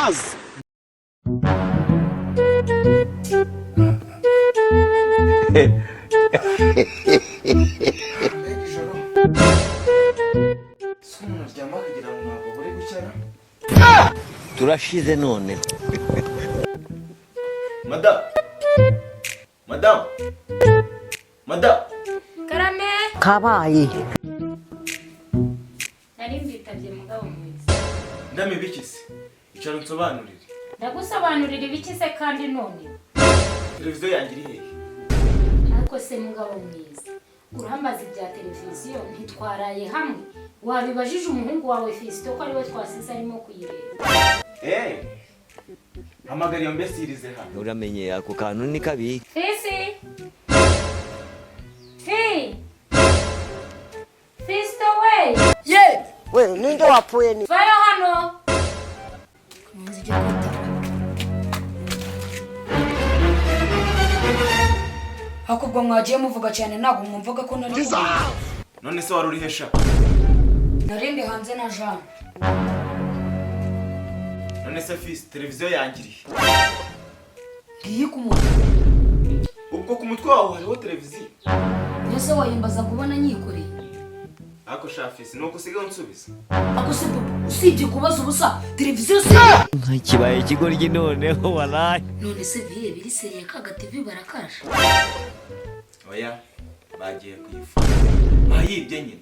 Buzz. Turashize none. Madam. Karame. Kabaye. Nari mbitabye mugabo mwiza. Ndame bikisi. Icara unsobanurire. Ndagusobanurira ibikise kandi none. Televiziyo yanjye iri hehe? Ariko se mugabo mwiza. Uramaze ibya televiziyo ntitwaraye hamwe. Wabibajije umuhungu wawe Fisto ko ariwe twasize arimo kuyireba. Hamagara iyo mbesirize hano. Uramenye ako kantu ni kabi. Fisi. Fisto we. Ye! We, ninde wapfuye ni? Vayo hano. Hakubwo mwagiye muvuga cyane ntabwo mwumvaga ko nari. None se wari uri hesha? Narindi hanze na Jean. None se Fisi, televiziyo yanjye iri he? Ngiye kumutwe. Ubwo ku mutwe wawe hariho televiziyo? Mbese wayimbaza kubona nyikoreye? Ako sha Fisi, nuko usigaye unsubiza. Ako se papa, usibye kubaza ubusa, televiziyo se. Kibaye ikigoryi noneho walayi. None se biye biri seriye kaga TV barakasha. Oya, bagiye kuyifa. Bayibye nyine.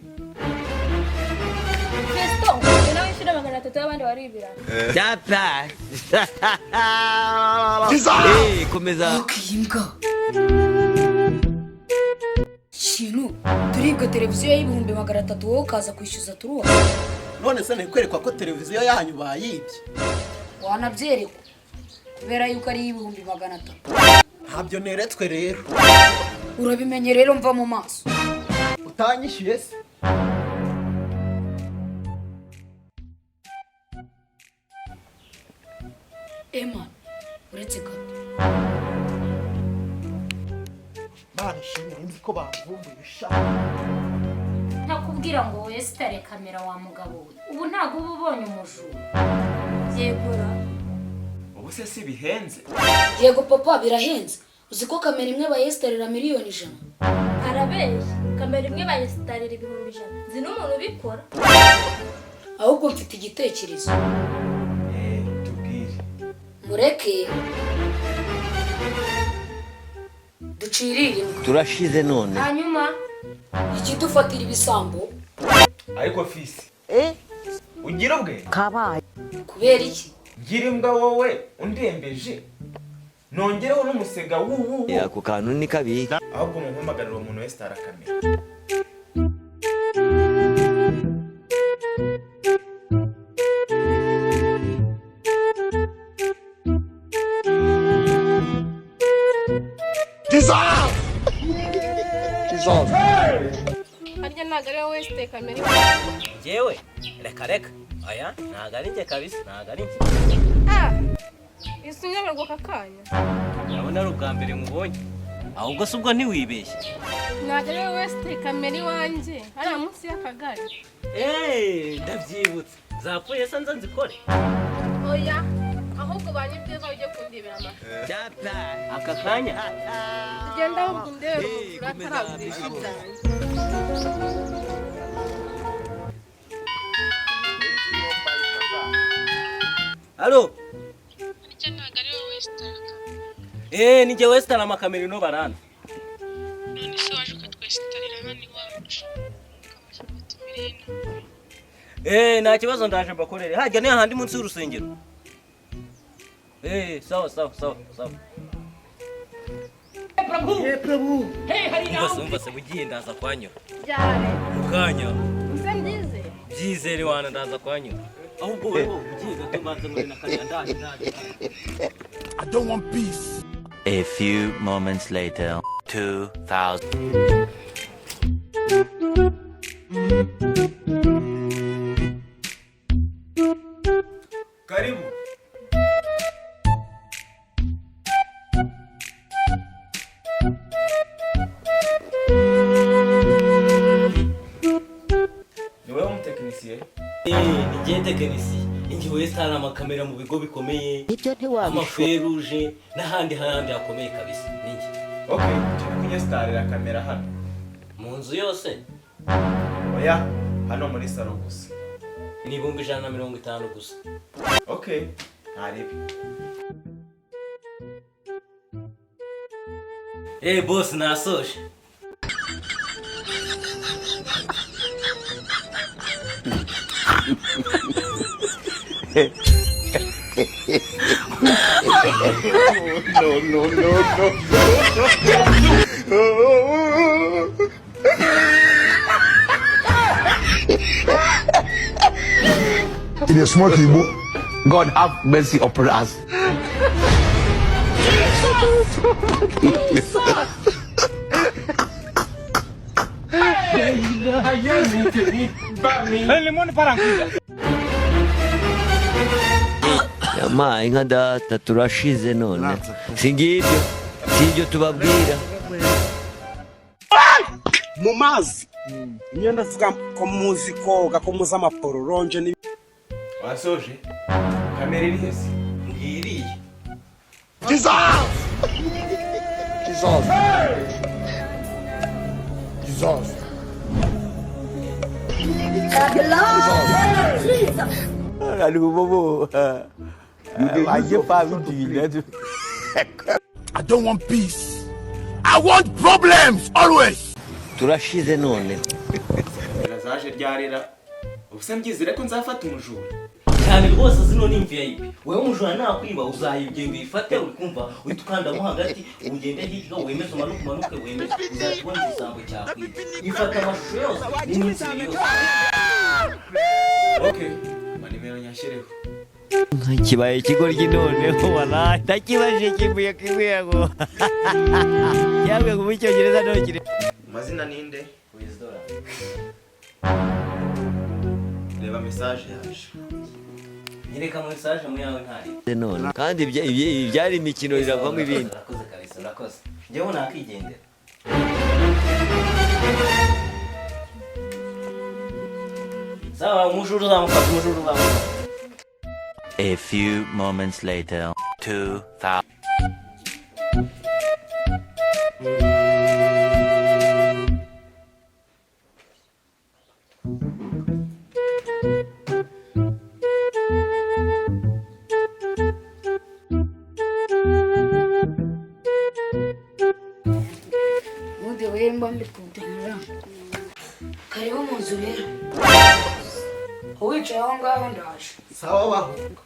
Fisto, nawe ishira 300 y'abandi waribira. Data. Komeza. Okimbwa. Shinu, turibwa televiziyo y'ibihumbi 300 wowe kaza kwishyuza turuwa. None se nekwerekwa ko televiziyo yanyu bayibye. Wanabyerekwa. Kubera yuko ari y'ibihumbi 300. Ntabyo neretswe rero. Urabimenye rero mva mu maso. Utanyishyuye se? Emma, uretse gato. Bana shimwe nzi ko bavumbuye sha. Ntakubwira ngo wowe sitare kamera wa mugabo we. Ubu ntago uba ubonye umujura. Yegura. Ubu se si bihenze? Yego papa birahenze. Uzi ko kamera imwe bayesitarira miliyoni 100. Arabeshya. Kamera imwe bayisitarira 100,000. Nzi n'umuntu ubikora. Ahubwo mfite igitekerezo. Tubwire. Mureke. Ducirire. Turashize none. Hanyuma Ikidufatira ibisambo. Ariko Fisi. Ugira ubwe? Kabaye. Kubera iki? Gira imbwa wowe undembeje. Nongereho n'umusega wuwu. Ako kantu ni kabi. Ahubwo mumpamagarira umuntu wese tarakamera. Harya ntago ari wowe site kamera. Jewe reka aya ntago ari njye kabisa ntago ari njye. Isunyaberwa kakanya. Urabona ari ubwa mbere mubonye ahubwo se ubwo ntiwibeshye. Ntago ari wowe site kamera iwanjye hariya munsi y'akagari. Ndabyibutse zapfuye se nza nzikore. Oya ahubwo banyibwiza ujye kundibira amashusho. Aka kanya Tugenda ahubwo ndebe umufura ataragurisha ibyanjye. Halo. Ni je Western amakamera no barana. None se waje ukatwesitarira hano iwacu ukabasha kutumirira. Nta kibazo ndaje mbakorere. Hajya ni ahandi munsi y'urusengero. Sawa. Prabhu. Umva se bugiye ndaza kwanyura. Byare. Mukanya. Uze mbize. Byizere wana ndaza kwanyura. Ahubwo wewe ugiye gato mbanza muri nakanya ndaje. I don't want peace. A few moments later. 2000. Karibu. Ni wewe umutekinisiye? Ni je tekinisiye. ingi wesitara amakamera mu bigo bikomeye ibyo ntiwabishobora amaferuje n'ahandi hakomeye kabisa ningi. Okay, turi kunyesitarira kamera hano. Mu nzu yose Oya, hano muri salo gusa. ni 150 gusa. Okay, ntarebe. Boss nasoje. Il est smart, God have mercy upon us. Yama inka data turashize none singibyo tubabwira mu mazi niyo ndavuga ko muzi koga ko muzi amapororonje ni Wasoje? Kamera iri hese? Ngiriye. Jesus! Jesus! Jesus! ari bobo aje pa bidile I don't want peace. I want problems always. turashize none Zaje ryarira. Ubuse mbyizire ko nzafata umujura. Cyane rwose zino ni VIP. Wewe umujura nakwiba uzayibye ngifate ukumva witukandamo hagati ugende hirya wemeze umanuke wemeze uzakubona igisambo cyakwiba. Ifata amashusho yose n'iminsi yose. Okay, manimero nyashyireho. kibaye ikigoryi noneho wala ndakibaje kimbuye ngo yawe mu cyongereza nokire Mazina ninde? Wisdora. Reba message yaje. Nyereka message mu yawe ntari. none kandi ibyari imikino riravamo ibindi Urakoze kabisa urakoze. Njyewe nakigendera. Sawa umujuru zamufata. A few moments later 2000 Mude wemba mbikutera. Karibu mu nzu rero. Wicaye aho ngaho ndaje. Sawa bahunga.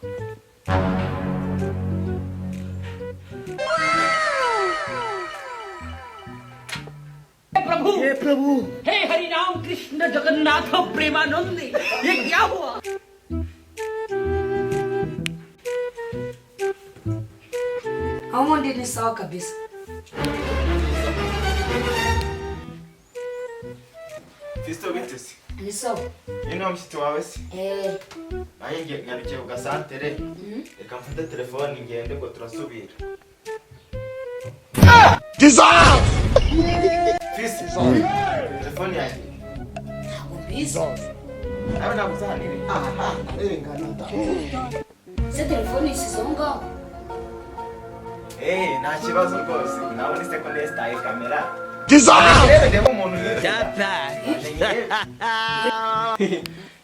हे प्रभु हे हरि राम कृष्ण जगन्नाथ प्रेमानंद ये क्या हुआ Aho ndi ni sawa kabisa. Fisto bitese. Ni sawa. Ino mshiti wawe se. Eh. Nyarukiye ku gasantere. Reka mfate telefone ngende ngo turasubira. Jesus! Fisto. Telefone yanjye. Umbizi. Nawe nabuzanire. Aha, arengana da. Se telefone isize aho ngaho. Nta kibazo rwose. Nawe ni seconde style kamera. Jesus! Ndeba umuntu Tata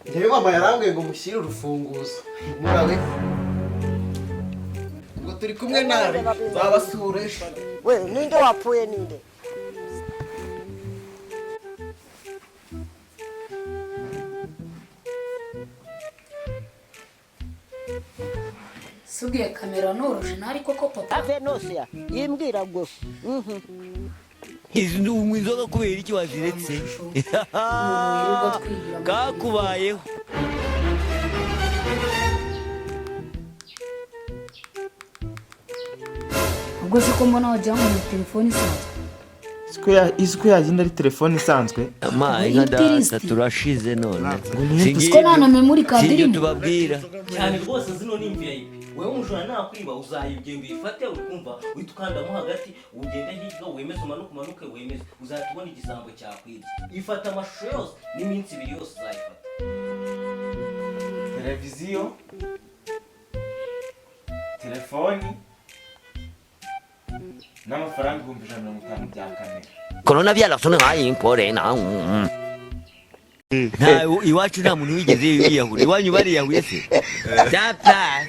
Njyewe mama yarambwiye ngo mushyire urufunguzo. Murabe. Ngo turi kumwe nawe. Zabasura ejo. we ninde wapfuye ninde Sugiye kamera noruje nari koko papa. ave nosia yimbwira gusa izi ndumwe inzoga kubera iki waziretse kakubayeho Ubwo se ko mbona wajya mu telefone isanzwe. Isiko yagenda ari telefone isanzwe. ama inka data turashize none Ko nana memory card irimo. tubabwira cyane rwose zino ni VIP. Wewe umujura nakwiba uzayibye ngifate ukumva witukandamo hagati ugende hirya wemeze umanuke wemeze uzatubona igisambo cyakwibye. Ifata amashusho yose n'iminsi ibiri yose uzayifata. televiziyo, telefoni n'amafaranga 150 bya kamera. Corona byala sone nkayi impore na. Na iwacu nta muntu wigeze yiyahura. Iwanyu bari yahuye se. Data.